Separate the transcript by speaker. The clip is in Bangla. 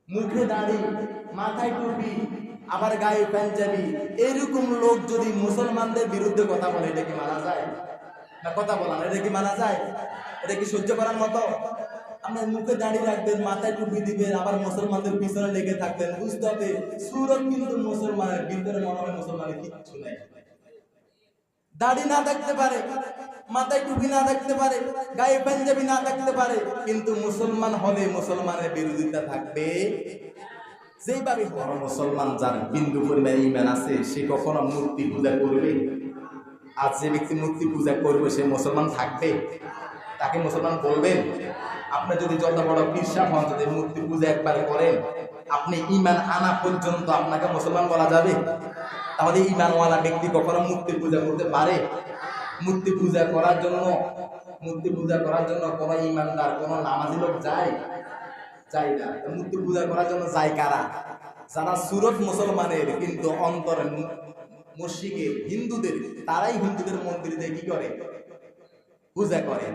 Speaker 1: মুখে দাড়ি, মাথায় টুপি, আবার গায়ে পাঞ্জাবি, এরকম লোক যদি মুসলমানদের বিরুদ্ধে কথা বলে, এটা কি মানা যায়? না কথা বলান, এটা কি মানা যায়? এটা কি সহ্য করার মতো? আপনার মুখে দাড়ি রাখবেন, মাথায় টুপি দিবেন, আবার মুসলমানদের পিছনে লেগে থাকবেন, বুঝতে হবে সুরত কিন্তু মুসলমানের ভিতরে, মনে হয় মুসলমানের কিচ্ছু নেই। দাড়ি না থাকতে পারে, মাথায় টুপি না থাকতে পারে, গায়ে পাঞ্জাবি না থাকতে পারে, কিন্তু মুসলমান হলে মুসলমানের বিরোধিতা থাকবে। যেভাবে বড় মুসলমান যার বিন্দু পরিমাণ ঈমান আছে, সে কখনো মূর্তি পূজা করবে? আর যে ব্যক্তি মূর্তি পূজা করবে সে মুসলমান থাকবে? তাকে মুসলমান বলবেন? আপনি যদি যত বড় পীর সাহেব হন, যদি মূর্তি পূজা একবার করেন, আপনি ঈমান আনা পর্যন্ত আপনাকে মুসলমান বলা যাবে? তাহলে ঈমানওয়ালা ব্যক্তি কখনো মূর্তি পূজা করতে পারে? মূর্তি পূজা করার জন্য কোন ঈমানদার, কোন নামাজি লোক যায় না। মূর্তি পূজা করার জন্য যায় কারা? যারা সুরত মুসলমানের কিন্তু অন্তরে মুশরিকের, হিন্দুদের, তারাই হিন্দুদের মন্দিরে কি করে? পূজা করে।